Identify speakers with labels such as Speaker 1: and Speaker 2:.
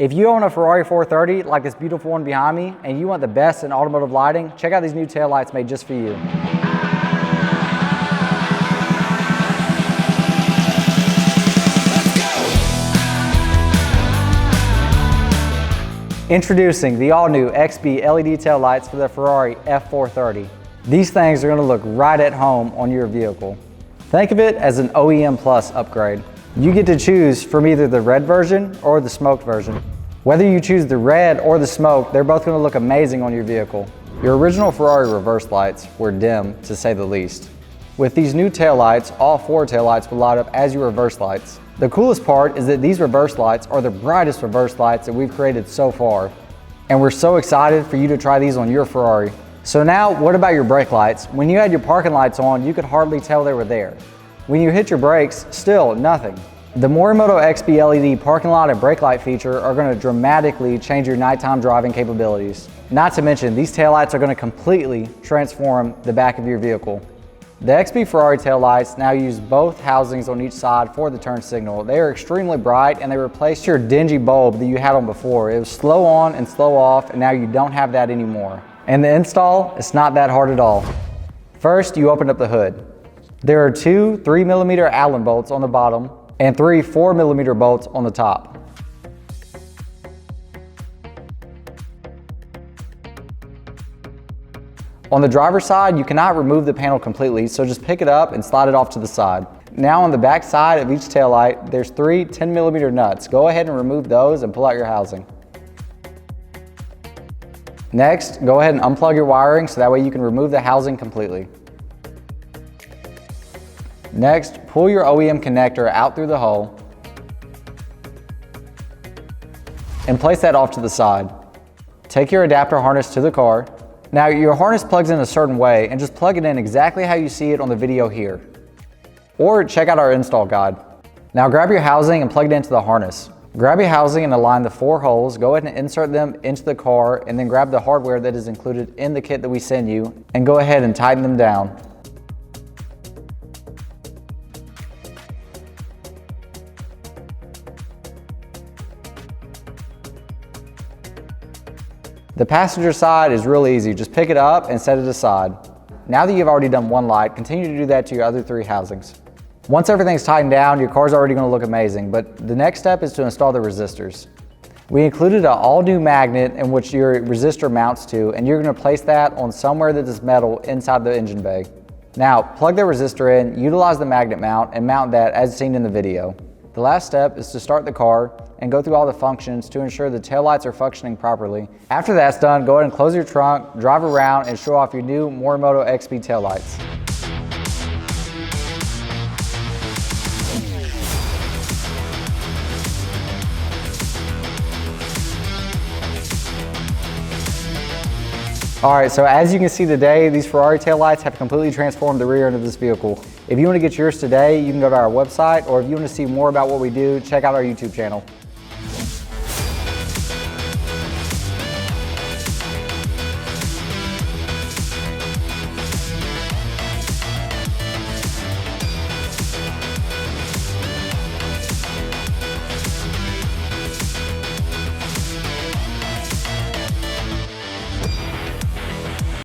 Speaker 1: If you own a Ferrari 430 like this beautiful one behind me and you want the best in automotive lighting, check out these new taillights made just for you. Introducing the all-new XB LED taillights for the Ferrari F430. These things are going to look right at home on your vehicle. Think of it as an OEM Plus upgrade. You get to choose from either the red version or the smoked version. Whether you choose the red or the smoke, they're both going to look amazing on your vehicle. Your original Ferrari reverse lights were dim, to say the least. With these new taillights, all four taillights will light up as your reverse lights. The coolest part is that these reverse lights are the brightest reverse lights that we've created so far. And we're so excited for you to try these on your Ferrari. So now, what about your brake lights? When you had your parking lights on, you could hardly tell they were there. When you hit your brakes, still nothing. The Morimoto XB LED parking lot and brake light feature are going to dramatically change your nighttime driving capabilities. Not to mention, these taillights are going to completely transform the back of your vehicle. The XB Ferrari taillights now use both housings on each side for the turn signal. They are extremely bright and they replaced your dingy bulb that you had on before. It was slow on and slow off, and now you don't have that anymore. And the install, it's not that hard at all. First, you open up the hood. There are two 3mm Allen bolts on the bottom and three 4mm bolts on the top. On the driver's side, you cannot remove the panel completely, so just pick it up and slide it off to the side. Now on the back side of each taillight, there's three 10mm nuts. Go ahead and remove those and pull out your housing. Next, go ahead and unplug your wiring so that way you can remove the housing completely. Next, pull your OEM connector out through the hole and place that off to the side. Take your adapter harness to the car. Now your harness plugs in a certain way, and just plug it in exactly how you see it on the video here. Or check out our install guide. Now grab your housing and plug it into the harness. Grab your housing and align the four holes. Go ahead and insert them into the car, and then grab the hardware that is included in the kit that we send you and go ahead and tighten them down. The passenger side is really easy. Just pick it up and set it aside. Now that you've already done one light, continue to do that to your other three housings. Once everything's tightened down, your car's already going to look amazing, but the next step is to install the resistors. We included an all-new magnet in which your resistor mounts to, and you're going to place that on somewhere that is metal inside the engine bay. Now, plug the resistor in, utilize the magnet mount, and mount that as seen in the video. The last step is to start the car and go through all the functions to ensure the taillights are functioning properly. After that's done, go ahead and close your trunk, drive around, and show off your new Morimoto XB taillights. All right, so as you can see today, these Ferrari taillights have completely transformed the rear end of this vehicle. If you want to get yours today, you can go to our website, or if you want to see more about what we do, check out our YouTube channel.